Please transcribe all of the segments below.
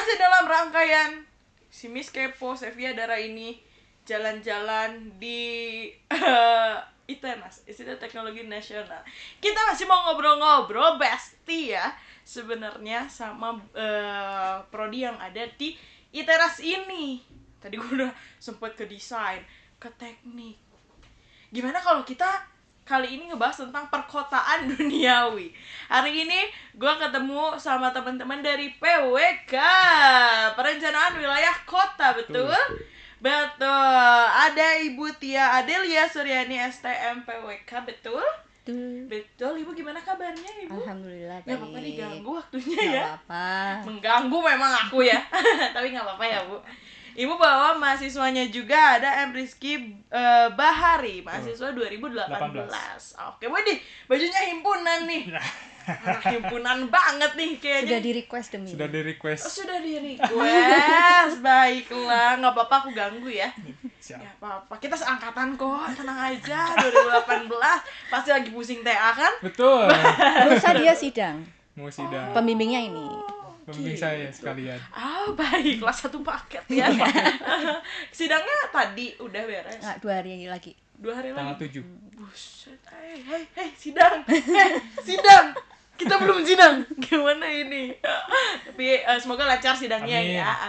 Masih dalam rangkaian si Miss Kepo Sevia Dara ini jalan-jalan di ITENAS, Institut Teknologi Nasional. Kita masih mau ngobrol-ngobrol bestie ya sebenarnya sama prodi yang ada di ITENAS ini. Tadi gue udah sempet ke desain, ke teknik. Gimana kalau kita kali ini ngebahas tentang perkotaan duniawi. Hari ini gue ketemu sama teman-teman dari PWK, Perencanaan Wilayah Kota, betul? Betul. Ada Ibu Tia Adelia Suryani STM PWK, betul? Betul. Ibu gimana kabarnya, Ibu? Alhamdulillah baik. Gak apa-apa diganggu waktunya ya. Gak apa-apa. Mengganggu memang aku ya. Tapi gak apa-apa ya, Bu. Ibu bawa mahasiswanya juga, ada M. Rizky Bahari, mahasiswa 2018. Oke, waduh, bajunya himpunan nih. Anak himpunan banget nih kayaknya. Sudah di-request demi. Sudah di-request. Oh, sudah di-request. Baiklah, nggak apa-apa aku ganggu ya. Siap. Ya apa-apa, kita seangkatan kok, tenang aja. 2018 pasti lagi pusing TA kan? Betul. Lusa dia sidang. Mau sidang. Pembimbingnya ini. Pembimbing saya sekalian. Baiklah, satu paket ya. Sidangnya tadi udah beres. Nah, 2 hari lagi. 2 hari Tanggal lagi. 7. Buset, hei, sidang. Sidang. Kita belum sidang. Gimana ini? Tapi semoga lancar sidangnya.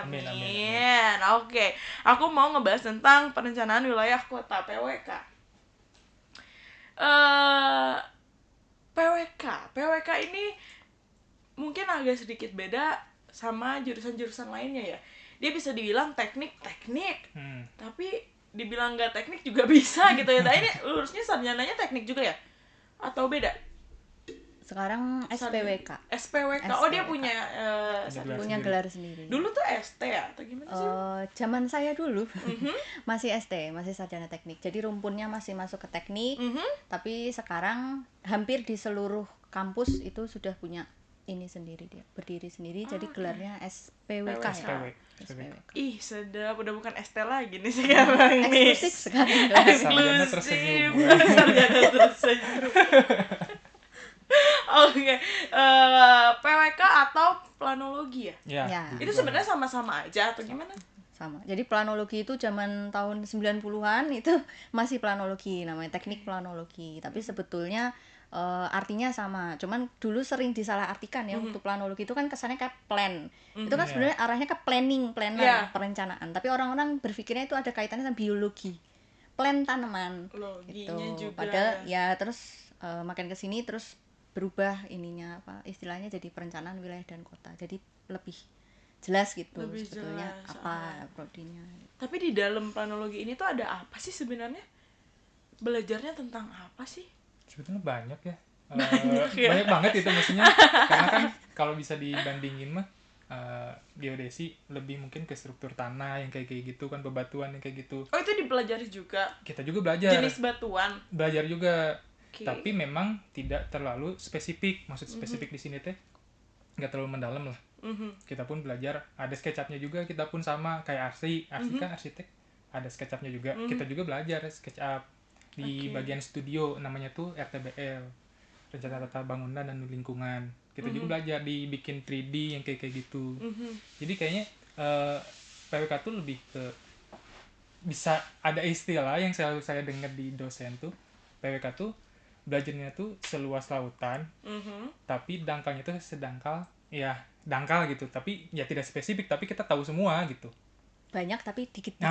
Amin. Ya. Amin. Oke. Aku mau ngebahas tentang perencanaan wilayah kota PWK. PWK ini mungkin agak sedikit beda sama jurusan-jurusan lainnya ya. Dia bisa dibilang teknik, tapi dibilang nggak teknik juga bisa gitu ya. Nah ini lulusnya sarjananya teknik juga ya? Atau beda? Sekarang SPWK. SPWK. Oh dia punya Punya gelar sendiri. Dulu tuh ST ya? Atau gimana sih? Zaman saya dulu masih ST, masih sarjana teknik. Jadi rumpunnya masih masuk ke teknik. Tapi sekarang hampir di seluruh kampus itu sudah punya ini sendiri, dia berdiri sendiri. Jadi gelarnya SPWK ya. SPWK. Ih sedap, udah bukan ST lagi nih sekarang nih. Eksklusif sekali. Sarjana tersenyum. Sarjana tersenyum. Oke, PWK atau planologi ya? Ya. Itu sebenarnya sama-sama aja atau gimana? Sama. Jadi planologi itu zaman tahun 90-an itu masih planologi, namanya teknik planologi. Tapi sebetulnya artinya sama. Cuman dulu sering disalahartikan ya untuk planologi itu kan kesannya kayak plan. Itu kan sebenarnya arahnya ke planning, planner, perencanaan. Tapi orang-orang berpikirnya itu ada kaitannya sama biologi. Plan tanaman. Loginya gitu. juga. Padahal ya terus makin ke sini terus berubah ininya apa istilahnya jadi perencanaan wilayah dan kota. Jadi lebih jelas gitu lebih sebetulnya jelas, apa prodinya. Tapi di dalam planologi ini tuh ada apa sih sebenarnya? Belajarnya tentang apa sih? Sebetulnya banyak ya. Ya? Banyak banget itu maksudnya. Karena kan kalau bisa dibandingin mah geodesi lebih mungkin ke struktur tanah yang kayak gitu kan, bebatuan yang kayak gitu. Oh itu dipelajari juga? Kita juga belajar. Jenis batuan? Belajar juga. Okay. Tapi memang tidak terlalu spesifik. Maksud spesifik di sini teh nggak terlalu mendalam lah. Kita pun belajar, ada SketchUp-nya juga, kita pun sama kayak Arsi kan arsitek, ada SketchUp-nya juga. Kita juga belajar SketchUp di bagian studio, namanya tuh RTBL, Rencana Tata Bangunan dan Lingkungan. Kita juga belajar dibikin 3D yang kayak gitu. Jadi kayaknya PWK tuh lebih ke bisa ada istilah yang selalu saya dengar di dosen tuh, PWK tuh belajarnya tuh seluas lautan, tapi dangkalnya tuh sedangkal, ya dangkal gitu, tapi ya tidak spesifik, tapi kita tahu semua gitu. Banyak tapi dikit-dikit.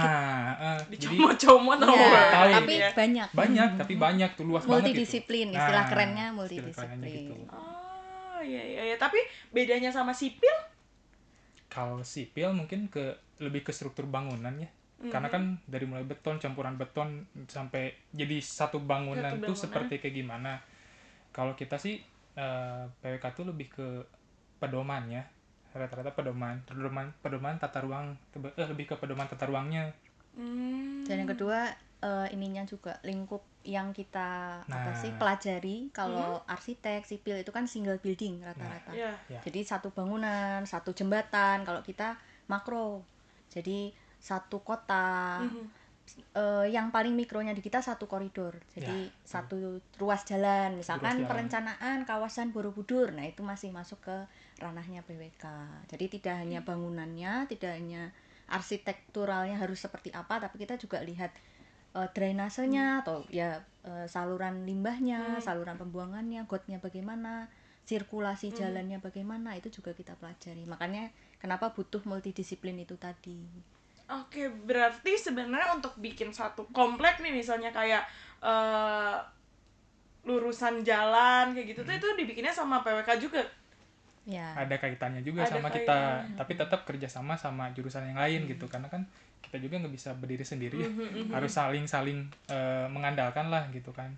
Dicomot-comot tapi ya. Banyak tapi banyak tuh, luas banget gitu. Multidisiplin, istilah kerennya multidisiplin. Gitu. Oh iya. Tapi bedanya sama sipil? Kalau sipil mungkin lebih ke struktur bangunan ya. Karena kan dari mulai beton, campuran beton sampai jadi satu bangunan tuh seperti kayak gimana. Kalau kita sih PWK tuh lebih ke pedomannya, rata-rata pedoman tata ruang, lebih ke pedoman tata ruangnya. Dan yang kedua ininya juga lingkup yang kita pelajari. Kalau arsitek sipil itu kan single building rata-rata. Jadi satu bangunan, satu jembatan. Kalau kita makro, jadi satu kota, yang paling mikronya di kita satu koridor, jadi satu ruas jalan, misalkan perencanaan kawasan Borobudur, nah itu masih masuk ke ranahnya PWK. Jadi tidak hanya bangunannya, tidak hanya arsitekturalnya harus seperti apa, tapi kita juga lihat drainasenya atau ya saluran limbahnya, saluran pembuangannya, gotnya bagaimana, sirkulasi jalannya bagaimana, itu juga kita pelajari. Makanya kenapa butuh multidisiplin itu tadi. Oke, berarti sebenarnya untuk bikin satu komplek nih, misalnya kayak lurusan jalan kayak gitu tuh itu dibikinnya sama PWK juga. Ya. Ada kaitannya juga Ada sama kita, tapi tetap kerjasama sama jurusan yang lain gitu, karena kan kita juga nggak bisa berdiri sendiri ya, harus saling mengandalkan lah gitu kan.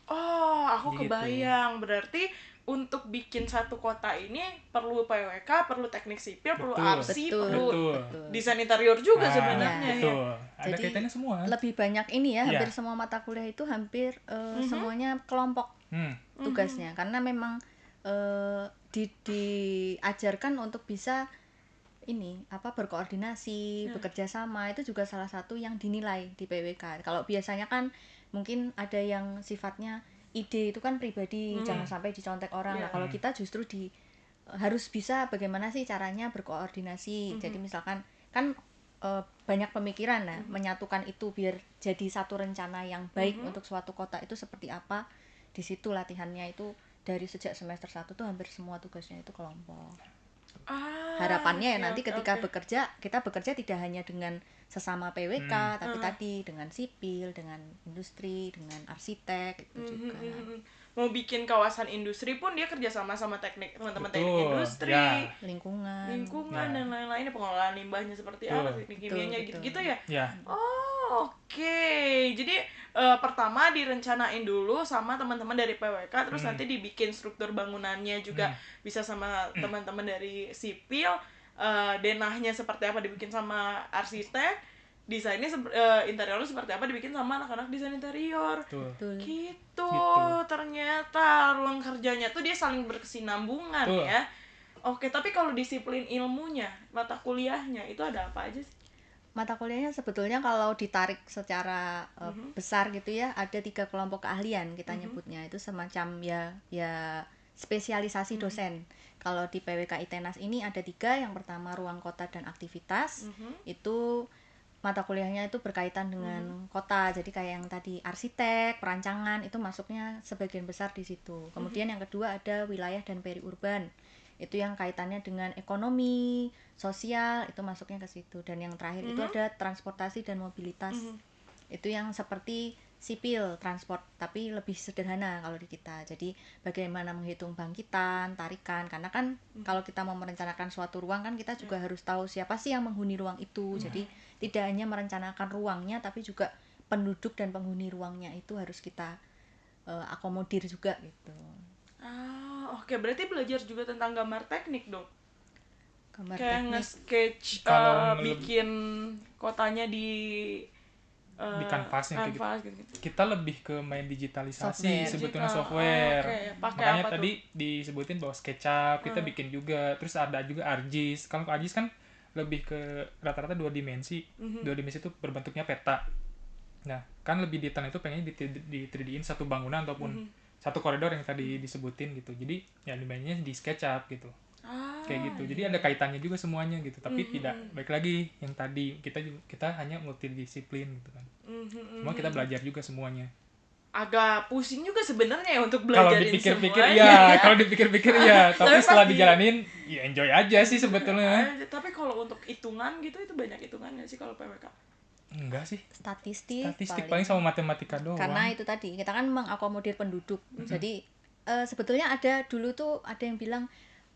Oh, aku Gitu. kebayang. Berarti untuk bikin satu kota ini perlu PWK, perlu teknik sipil, perlu arsi, perlu desain interior juga sebenarnya. Betul. Ada Jadi kaitannya semua. Lebih banyak ini ya, hampir semua mata kuliah itu hampir semuanya kelompok tugasnya, karena memang diajarkan untuk bisa ini berkoordinasi, bekerja sama, itu juga salah satu yang dinilai di PWK. Kalau biasanya kan mungkin ada yang sifatnya ide itu kan pribadi, jangan sampai dicontek orang. Nah, kalau kita justru harus bisa bagaimana sih caranya berkoordinasi. Jadi misalkan kan banyak pemikiran menyatukan itu biar jadi satu rencana yang baik untuk suatu kota itu seperti apa. Di situ latihannya itu dari sejak semester 1 tuh hampir semua tugasnya itu kelompok. Harapannya nanti ketika bekerja, kita bekerja tidak hanya dengan sesama PWK, tapi tadi dengan sipil, dengan industri, dengan arsitek itu juga. Mau bikin kawasan industri pun dia kerja sama teman-teman teknik industri, lingkungan dan lain-lainnya, pengelolaan limbahnya seperti apa, teknik kimianya gitu-gitu ya. Oh, oke. Jadi pertama direncanain dulu sama teman-teman dari PWK, terus nanti dibikin struktur bangunannya juga bisa sama teman-teman dari sipil, denahnya seperti apa dibikin sama arsitek, desainnya interiornya seperti apa dibikin sama anak-anak desain interior. Gitu. Ternyata ruang kerjanya tuh dia saling berkesinambungan ya. Oke, tapi kalau disiplin ilmunya, mata kuliahnya itu ada apa aja sih? Mata kuliahnya sebetulnya kalau ditarik secara besar gitu ya, ada 3 kelompok keahlian kita nyebutnya. Itu semacam ya spesialisasi dosen. Kalau di PWK ITENAS ini ada 3. Yang pertama ruang kota dan aktivitas. Itu mata kuliahnya itu berkaitan dengan kota. Jadi kayak yang tadi arsitek, perancangan itu masuknya sebagian besar di situ. Kemudian yang kedua ada wilayah dan periurban. Itu yang kaitannya dengan ekonomi, sosial, itu masuknya ke situ. Dan yang terakhir itu ada transportasi dan mobilitas. Itu yang seperti sipil, transport, tapi lebih sederhana kalau di kita. Jadi bagaimana menghitung bangkitan, tarikan, karena kan kalau kita mau merencanakan suatu ruang kan kita juga harus tahu siapa sih yang menghuni ruang itu. Jadi tidak hanya merencanakan ruangnya, tapi juga penduduk dan penghuni ruangnya itu harus kita akomodir juga gitu. Oke, berarti belajar juga tentang gambar teknik dong. Kayak nge-sketch, bikin kotanya di kanvas yang kayak gitu. Kita lebih ke main digitalisasi sebetulnya software. Makanya tadi disebutin bahwa SketchUp kita bikin juga. Terus ada juga ArcGIS. Kalau ArcGIS kan lebih ke rata-rata 2 dimensi. 2 dimensi itu berbentuknya peta. Nah, kan lebih detail itu pengennya di 3D-in satu bangunan ataupun satu koridor yang tadi disebutin gitu. Jadi ya dimainnya di SketchUp gitu. Kayak gitu. Jadi ada kaitannya juga semuanya gitu. Tapi tidak baik lagi yang tadi kita hanya multidisiplin gitu kan. Semua kita belajar juga semuanya. Agak pusing juga sebenarnya ya untuk belajarin kalau dipikir-pikir ya, tapi setelah dijalanin ya enjoy aja sih sebetulnya. Tapi kalau untuk hitungan gitu, itu banyak hitungan nggak sih kalau PWK? Enggak sih. Statistik paling sama matematika doang. Karena itu tadi kita kan mengakomodir penduduk. Jadi sebetulnya ada dulu tuh ada yang bilang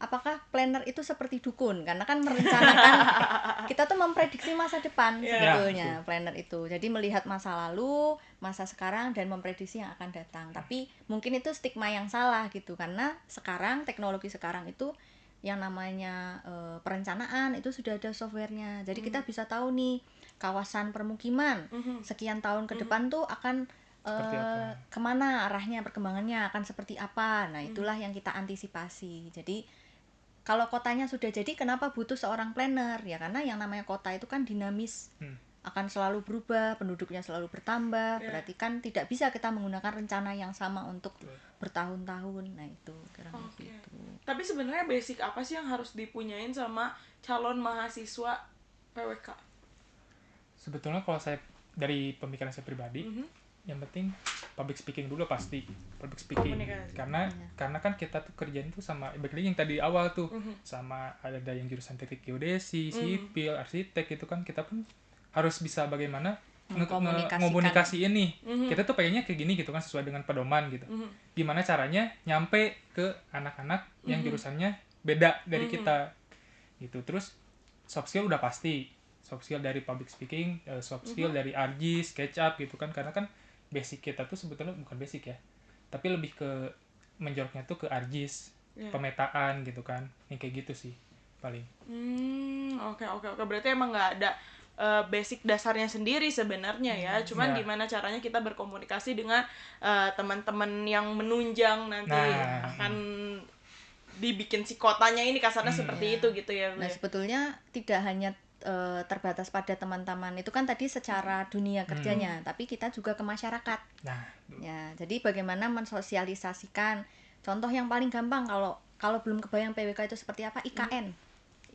apakah planner itu seperti dukun, karena kan merencanakan kita tuh memprediksi masa depan sebetulnya planner itu. Jadi melihat masa lalu, masa sekarang dan memprediksi yang akan datang. Tapi mungkin itu stigma yang salah gitu, karena sekarang teknologi sekarang itu yang namanya perencanaan itu sudah ada softwarenya. Jadi kita bisa tahu nih kawasan permukiman sekian tahun ke depan tuh akan kemana arahnya, perkembangannya akan seperti apa. Nah itulah yang kita antisipasi. Jadi kalau kotanya sudah jadi, kenapa butuh seorang planner? Ya karena yang namanya kota itu kan dinamis. akan selalu berubah, penduduknya selalu bertambah, berarti kan tidak bisa kita menggunakan rencana yang sama untuk bertahun-tahun. Nah itu kira-kira gitu. Tapi sebenarnya basic apa sih yang harus dipunyain sama calon mahasiswa PWK? Sebetulnya kalau saya dari pemikiran saya pribadi, yang penting public speaking dulu pasti, public speaking. Karena kan kita tuh kerjaan tuh sama, balik yang tadi awal tuh, sama ada yang jurusan teknik geodesi, sipil, arsitek gitu kan, kita pun harus bisa bagaimana ngomunikasi ini. Kita tuh pengennya kayak gini gitu kan, sesuai dengan pedoman gitu. Gimana caranya nyampe ke anak-anak yang jurusannya beda dari kita gitu. Terus soft skill udah pasti, soft skill dari public speaking, soft skill dari ARGIS, SketchUp gitu kan, karena kan basic kita tuh sebetulnya bukan basic ya, tapi lebih ke menjoroknya tuh ke ARGIS, pemetaan gitu kan, yang kayak gitu sih paling. Oke. Berarti emang nggak ada basic dasarnya sendiri sebenarnya ya, cuman gimana caranya kita berkomunikasi dengan teman-teman yang menunjang nanti akan dibikin si kotanya ini kasarnya seperti itu gitu ya. Nah sebetulnya tidak hanya terbatas pada teman-teman itu kan tadi secara dunia kerjanya, tapi kita juga ke masyarakat. Ya, jadi bagaimana mensosialisasikan. Contoh yang paling gampang kalau belum kebayang PWK itu seperti apa, IKN.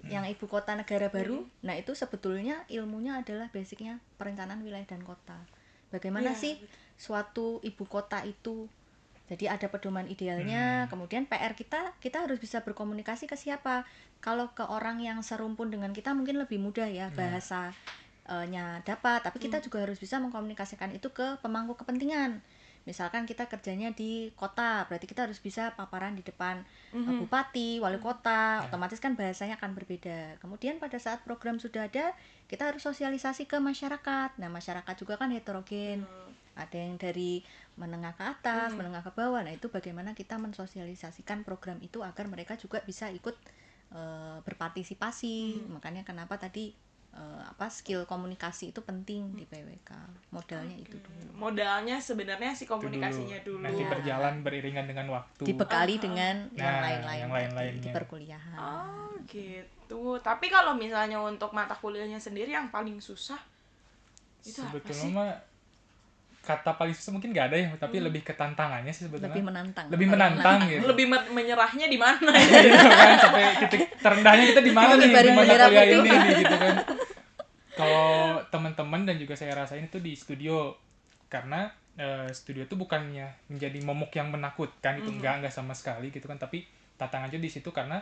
Yang ibu kota negara baru. Nah, itu sebetulnya ilmunya adalah basicnya perencanaan wilayah dan kota. Bagaimana sih suatu ibu kota itu? Jadi ada pedoman idealnya, kemudian PR kita harus bisa berkomunikasi ke siapa? Kalau ke orang yang serumpun dengan kita mungkin lebih mudah ya, bahasanya dapat, tapi kita juga harus bisa mengkomunikasikan itu ke pemangku kepentingan. Misalkan kita kerjanya di kota, berarti kita harus bisa paparan di depan bupati, wali kota, otomatis kan bahasanya akan berbeda. Kemudian pada saat program sudah ada, kita harus sosialisasi ke masyarakat. Nah, masyarakat juga kan heterogen. Ada yang dari menengah ke atas, menengah ke bawah. Nah, itu bagaimana kita mensosialisasikan program itu agar mereka juga bisa ikut berpartisipasi. Makanya kenapa tadi skill komunikasi itu penting di PWK. Modalnya itu dulu. Modalnya sebenarnya si komunikasinya dulu. Nanti berjalan beriringan dengan waktu. Dibekali dengan yang lain-lain di lainnya. perkuliahan. Oh, gitu. Tapi kalau misalnya untuk mata kuliahnya sendiri yang paling susah itu sebetulnya apa sih? Mah kata paling susah mungkin nggak ada ya, tapi lebih ke tantangannya sih sebetulnya. Lebih menantang gitu. Lebih menyerahnya di mana gitu kan, sampai titik terendahnya kita di mana nih di mata kuliah ini nih, gitu kan. Kalau teman-teman dan juga saya rasain itu di studio, karena studio itu bukannya menjadi momok yang menakutkan, itu enggak sama sekali gitu kan, tapi tantangannya di situ karena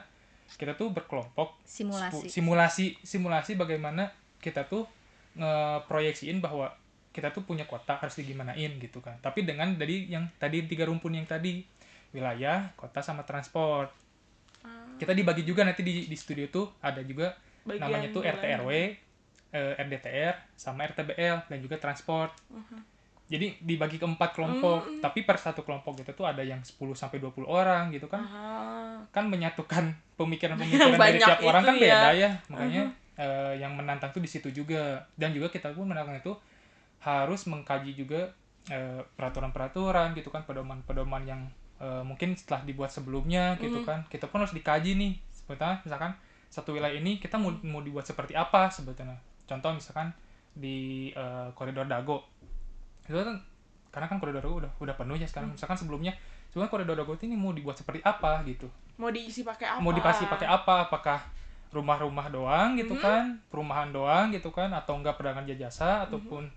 kita tuh berkelompok simulasi bagaimana kita tuh ngeproyeksiin bahwa kita tuh punya kota harus digimanain gitu kan, tapi dengan dari yang tadi 3 rumpun yang tadi, wilayah, kota, sama transport. Kita dibagi juga nanti di studio tuh ada juga namanya tuh RT/RW, RDTR, sama RTBL, dan juga transport. Jadi dibagi ke 4 kelompok, tapi per satu kelompok gitu tuh ada yang 10-20 orang gitu kan. Kan menyatukan pemikiran-pemikiran dari tiap orang kan beda ya. Makanya yang menantang tuh di situ juga. Dan juga kita pun menantang itu harus mengkaji juga peraturan-peraturan gitu kan, pedoman-pedoman yang mungkin setelah dibuat sebelumnya gitu kan. Kita pun harus dikaji nih. Sebetulnya misalkan satu wilayah ini kita mau dibuat seperti apa sebetulnya. Contoh misalkan di koridor Dago. Itu kan karena kan koridor Dago udah penuh ya sekarang. Misalkan sebelumnya koridor Dago ini mau dibuat seperti apa gitu. Mau diisi pakai apa? Apakah rumah-rumah doang gitu kan, perumahan doang gitu kan, atau enggak pedagang jasa ataupun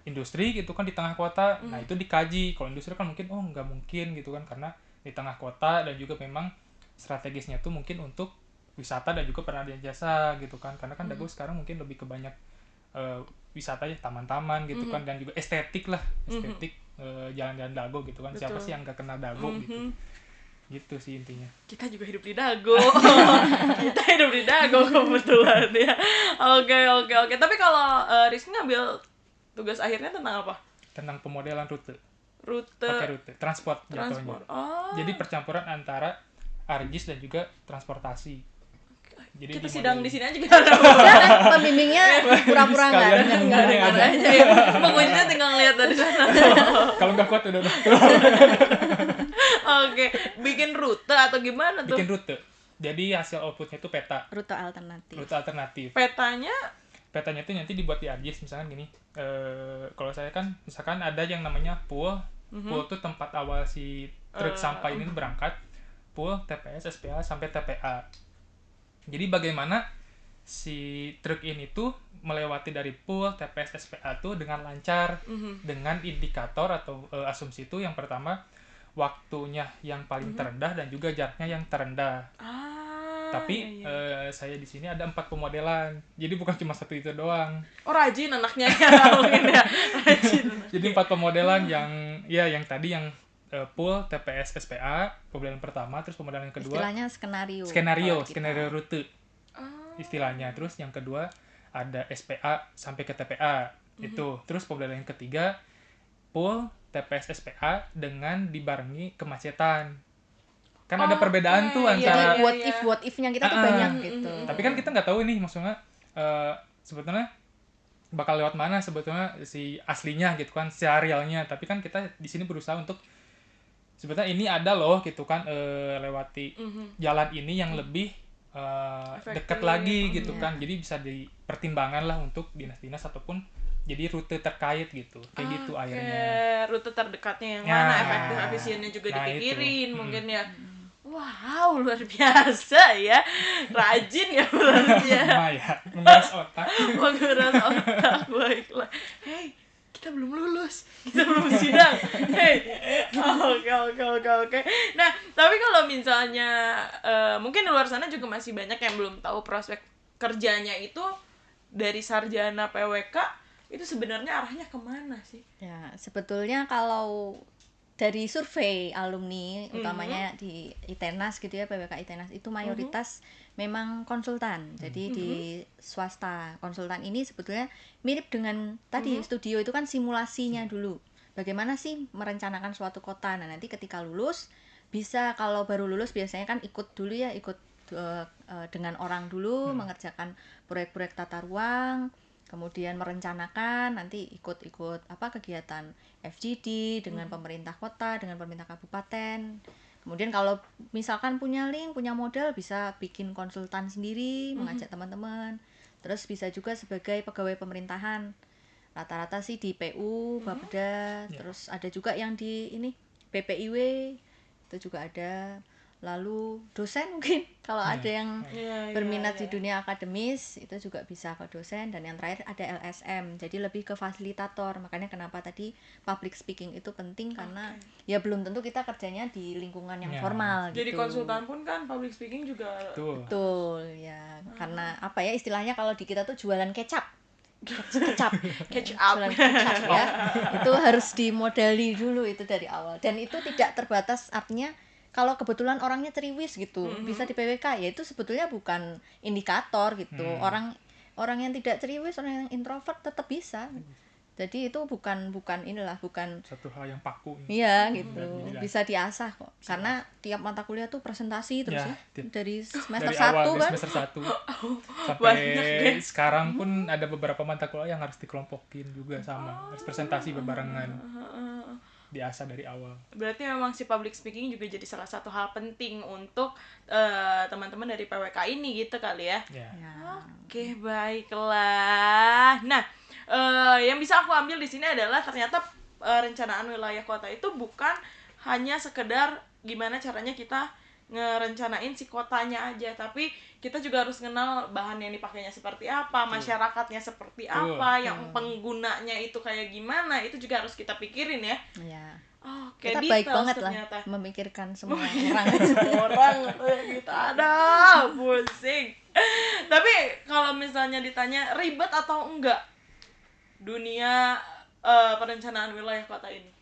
industri gitu kan di tengah kota. Nah, itu dikaji. Kalau industri kan mungkin enggak mungkin gitu kan, karena di tengah kota dan juga memang strategisnya tuh mungkin untuk wisata dan juga pedagang jasa gitu kan, karena kan Dago sekarang mungkin lebih ke banyak wisata ya, taman-taman gitu kan, dan juga estetik jalan-jalan Dago gitu kan. Betul. Siapa sih yang gak kenal Dago gitu sih intinya. Kita juga hidup di Dago. Kita hidup di Dago kebetulan ya. Oke. Tapi kalau Rizky ngambil tugas akhirnya tentang apa? Tentang pemodelan rute. Pakai rute, transport. Jatuhnya. Jadi percampuran antara ARGIS dan juga transportasi. Jadi kita sidang di sini aja gitu. Pembimbingnya pura-pura enggak ada aja. Pengujinya tinggal lihat dari sana. Kalau enggak kuat udah. Oke, bikin rute atau gimana tuh? Bikin rute. Jadi hasil outputnya itu peta. Rute alternatif. Petanya petanya itu nanti dibuat di ArcGIS. Misalkan gini, kalau saya kan misalkan ada yang namanya pool. Pool tuh tempat awal si truk sampah ini berangkat, pool, TPS, SPA sampai TPA. Jadi bagaimana si truk ini tuh melewati dari pool, TPS, SPA tuh dengan lancar, dengan indikator atau asumsi itu yang pertama waktunya yang paling terendah dan juga jaraknya yang terendah. Tapi saya di sini ada 4 pemodelan, jadi bukan cuma satu itu doang. Oh, rajin anaknya ya mungkin ya. Rajin. Jadi 4 pemodelan yang tadi yang pool, TPS, SPA, pemodelan pertama, terus pemodelan yang kedua Istilahnya skenario. Skenario rute. Istilahnya. Terus yang kedua ada SPA sampai ke TPA. Itu. Terus pemodelan yang ketiga pool, TPS, SPA dengan dibarengi kemacetan. Kan ada perbedaan tuh antara Jadi what if-nya kita tuh banyak gitu. Tapi kan kita nggak tahu nih maksudnya sebetulnya bakal lewat mana sebetulnya si aslinya gitu kan, secara realnya. Tapi kan kita di sini berusaha untuk sebetulnya ini ada loh gitu kan, lewati jalan ini yang lebih dekat lagi gitu kan. Jadi bisa dipertimbangkan lah untuk dinas-dinas ataupun jadi rute terkait gitu. Kayak gitu akhirnya. Rute terdekatnya yang mana, efektif efisiennya juga dipikirin mungkin ya. Wow, luar biasa ya. Rajin ya berarti ya. Menguras otak. Menguras otak, baiklah. Hey, kita belum lulus. Kita belum sidang. Hey. Oke. Nah, tapi kalau misalnya mungkin di luar sana juga masih banyak yang belum tahu prospek kerjanya itu dari sarjana PWK itu sebenarnya arahnya kemana sih? Ya, sebetulnya kalau dari survei alumni utamanya di ITENAS gitu ya, PWK ITENAS itu mayoritas memang konsultan. Jadi di swasta. Konsultan ini sebetulnya mirip dengan tadi studio itu kan simulasinya dulu. Bagaimana sih merencanakan suatu kota. Nah, nanti ketika lulus bisa, kalau baru lulus biasanya kan ikut dengan orang dulu mengerjakan proyek-proyek tata ruang. Kemudian merencanakan, nanti ikut kegiatan FGD dengan pemerintah kota, dengan pemerintah kabupaten. Kemudian kalau misalkan punya link, punya modal, bisa bikin konsultan sendiri, mengajak teman-teman. Terus bisa juga sebagai pegawai pemerintahan. Rata-rata sih di PU, Bapeda, terus ada juga yang di BPIW, itu juga ada. Lalu dosen mungkin kalau ada yang berminat di dunia akademis itu juga bisa ke dosen. Dan yang terakhir ada LSM, jadi lebih ke fasilitator. Makanya kenapa tadi public speaking itu penting, karena ya belum tentu kita kerjanya di lingkungan yang formal gitu. Jadi konsultan pun kan public speaking juga betul ya. Karena istilahnya kalau di kita tuh jualan kecap jualan kecap ya. Itu harus dimodali dulu itu dari awal. Dan itu tidak terbatas, artinya kalau kebetulan orangnya ceriwis gitu, bisa di PWK, ya itu sebetulnya bukan indikator gitu. Orang yang tidak ceriwis, orang yang introvert tetap bisa. Jadi itu bukan satu hal yang paku. Iya gitu. Bisa diasah kok. Karena tiap mata kuliah tuh presentasi terus ya. Dari semester 1 kan. Semester 1 sampai sekarang pun ada beberapa mata kuliah yang harus dikelompokin juga sama. Harus presentasi bebarengan. Diasah dari awal. Berarti memang si public speaking juga jadi salah satu hal penting untuk teman-teman dari PWK ini gitu kali ya. Oke, baiklah. Nah, yang bisa aku ambil di sini adalah ternyata rencanaan wilayah kota itu bukan hanya sekedar gimana caranya kita ngerencanain si kotanya aja, tapi kita juga harus kenal bahan yang dipakainya seperti apa, masyarakatnya seperti apa, yang penggunanya itu kayak gimana, itu juga harus kita pikirin ya. Iya. Kita baik banget ternyata lah memikirkan semua orang kita ada pusing. Tapi kalau misalnya ditanya ribet atau enggak dunia perencanaan wilayah kota ini?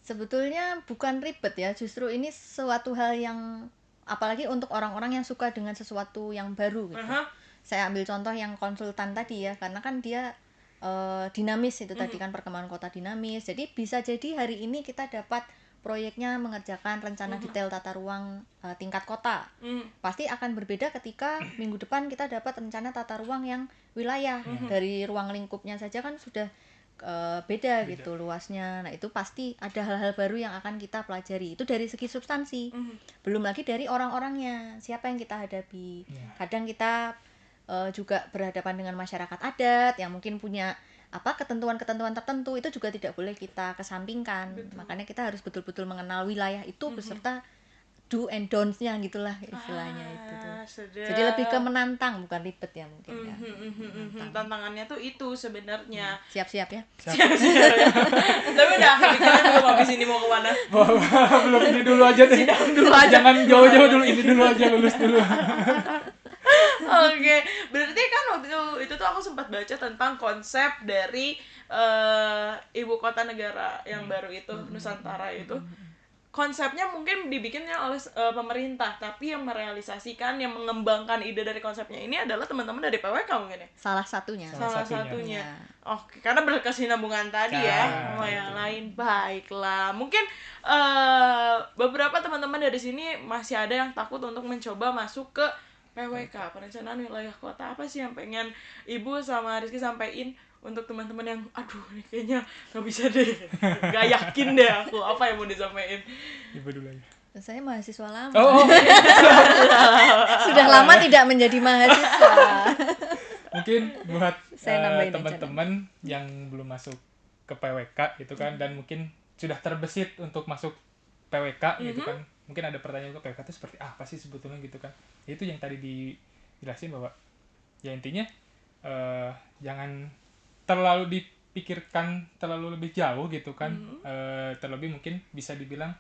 Sebetulnya bukan ribet ya, justru ini suatu hal yang apalagi untuk orang-orang yang suka dengan sesuatu yang baru gitu. Saya ambil contoh yang konsultan tadi ya, karena kan dia dinamis itu tadi kan, perkembangan kota dinamis. Jadi bisa jadi hari ini kita dapat proyeknya mengerjakan rencana detail tata ruang tingkat kota. Pasti akan berbeda ketika minggu depan kita dapat rencana tata ruang yang wilayah. Dari ruang lingkupnya saja kan sudah beda gitu luasnya. Nah, itu pasti ada hal-hal baru yang akan kita pelajari. Itu dari segi substansi. Belum lagi dari orang-orangnya, siapa yang kita hadapi. Kadang kita juga berhadapan dengan masyarakat adat yang mungkin punya ketentuan-ketentuan tertentu, itu juga tidak boleh kita kesampingkan. Makanya kita harus betul-betul mengenal wilayah itu beserta do and don'ts-nya gitulah istilahnya itu tuh. Jadi lebih ke menantang, bukan ribet ya mungkin ya. Tantangannya tuh itu sebenarnya. Siap-siap ya. Tapi udah kepikiran belum habis ini mau kemana? Belum, ini dulu aja deh. Dulu aja. Jangan jauh-jauh dulu, ini dulu aja, lulus dulu. Oke, berarti kan waktu itu tuh aku sempat baca tentang konsep dari ibu kota negara yang baru itu, Nusantara itu. Konsepnya mungkin dibikinnya oleh pemerintah, tapi yang merealisasikan, yang mengembangkan ide dari konsepnya ini adalah teman-teman dari PWK mungkin ya? Salah satunya. Salah satunya. Ya. Oke, karena berkesinambungan tadi ya sama yang lain. Baiklah, mungkin beberapa teman-teman dari sini masih ada yang takut untuk mencoba masuk ke PWK, perencanaan wilayah kota. Apa sih yang pengen Ibu sama Rizky sampaikan untuk teman-teman yang aduh ini kayaknya nggak bisa deh, nggak yakin deh aku, apa yang mau disampaikan? Ibu dulu aja. Saya mahasiswa lama. Oh. Sudah lama tidak menjadi mahasiswa. Mungkin buat Saya nambahin aja teman-teman yang belum masuk ke PWK gitu kan, dan mungkin sudah terbesit untuk masuk PWK gitu kan, mungkin ada pertanyaan ke PWK itu seperti apa sih sebetulnya gitu kan. Itu yang tadi dijelasin bahwa ya intinya jangan terlalu dipikirkan terlalu lebih jauh gitu kan. Terlebih mungkin bisa dibilang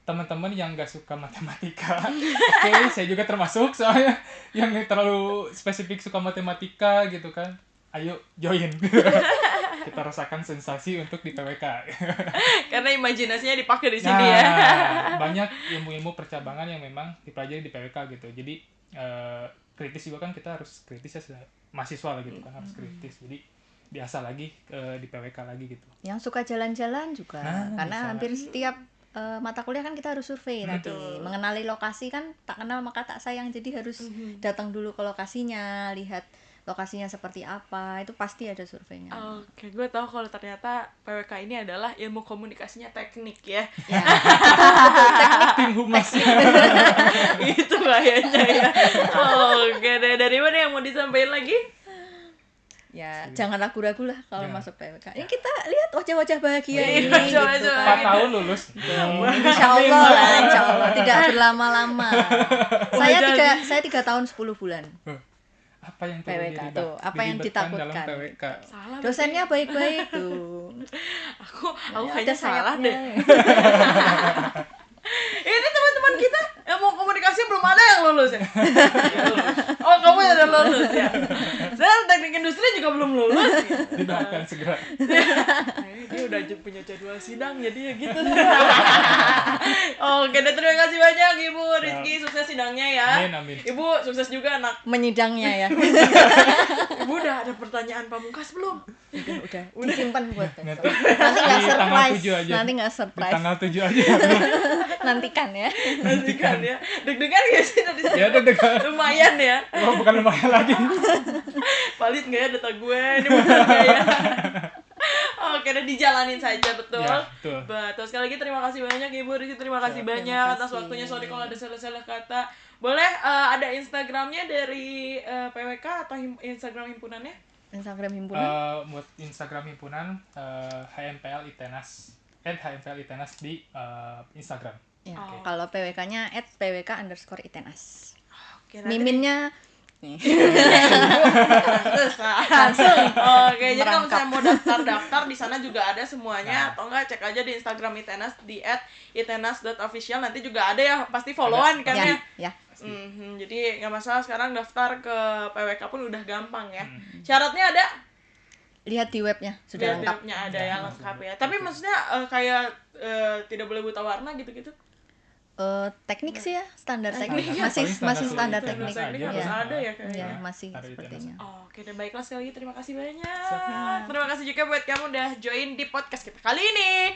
teman-teman yang gak suka matematika. Oke, saya juga termasuk soalnya yang terlalu spesifik suka matematika gitu kan. Ayo join. Kita rasakan sensasi untuk di PWK. Karena imajinasinya dipakai di sini ya. Banyak ilmu-ilmu percabangan yang memang dipelajari di PWK gitu. Jadi kritis juga kan, kita harus kritis ya, mahasiswa lah gitu kan, harus kritis. Jadi biasa lagi di PWK lagi gitu. Yang suka jalan-jalan juga, karena bisa. hampir setiap mata kuliah kan kita harus survei tadi. Mengenali lokasi kan tak kenal maka tak sayang, jadi harus datang dulu ke lokasinya, lihat lokasinya seperti apa, itu pasti ada surveinya. Oke, gue tahu kalau ternyata PWK ini adalah ilmu komunikasinya teknik ya. Tim humas. Itu kayaknya ya. Oke deh, dari mana yang mau disampaikan lagi? Ya, jangan ragu-ragu lah kalau masuk PWK. Ini kita lihat wajah-wajah bahagia ini Coba, gitu coba. kan. 4 tahun lulus. Insya Allah tidak berlama-lama. Saya 3 tahun 10 bulan. Apa yang perlu PWK tuh, apa yang diribetkan ditakutkan? dalam PWK? Salah. Dosennya baik-baik tuh. Aku Ya, kayaknya ada salah sayapnya. deh. Ini teman-teman kita yang mau komunikasi belum ada yang lulus ya? Oh, kamu yang udah lulus ya? Saya teknik industri juga belum lulus ya? Didoakan segera. Dia udah punya jadwal sidang, jadi ya gitu. Oke, dan terima kasih banyak Ibu Rizky, sukses sidangnya ya. Amin. Ibu sukses juga anak. Menyidangnya ya. Ibu udah ada pertanyaan pamungkas belum? Udah disimpan buat Nanti besok. Nanti nggak di tanggal surprise. 7 aja. Nanti nggak Di surprise. tanggal 7 aja. Nantikan ya. Nantikan ya. Deg-degan gak sih tadi? Ya deg-degan. Lumayan ya. Oh, bukan lumayan lagi. Valid gak ya data gue? Ini benar gak ya? Oke, udah dijalanin saja, betul. Ya, betul. Betul. Sekali lagi terima kasih banyak Ibu Rizky, terima kasih Terima banyak atas kasih. waktunya. Sorry kalau ada salah-salah kata. Boleh ada Instagramnya dari PWK atau Instagram himpunannya? Instagram himpunan. Buat Instagram himpunan HMPL Itenas @HMPL-Itenas di Instagram. Ya, kalau PWK-nya @pwk_itenas. Oke, nanti Miminnya nih. langsung. Oke, jadi kalau Merangkap. misalnya mau daftar di sana juga ada semuanya, atau enggak cek aja di Instagram Itenas di @itenas.official. Nanti juga ada ya, pasti followan kan ya. Ya. Jadi nggak masalah, sekarang daftar ke PWK pun udah gampang ya. Syaratnya ada? Lihat di webnya sudah Di lengkap. webnya ada ya, lengkap ya. Tapi maksudnya kayak tidak boleh buta warna gitu-gitu? Teknik sih ya, standar Standar. teknik. Paling Masih standar teknik. Teknik aja. harus Ya. ada ya kayaknya. Ya, masih Ada sepertinya. Oke, dan baiklah, sekali lagi terima kasih banyak. Siap. Terima kasih juga buat kamu udah join di podcast kita kali ini.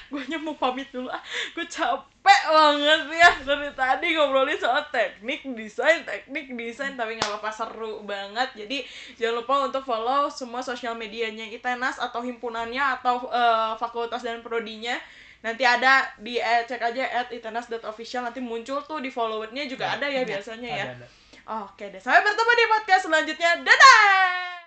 Gue mau pamit dulu. Gue capek banget ya dari tadi ngobrolin soal teknik desain, tapi nggak apa-apa, seru banget. Jadi jangan lupa untuk follow semua sosial medianya Itenas atau himpunannya atau fakultas dan prodinya. Nanti ada cek aja @itenas.official, nanti muncul tuh di followernya juga ada ya biasanya ya. Ada. Oke deh, sampai bertemu di podcast selanjutnya. Dadah!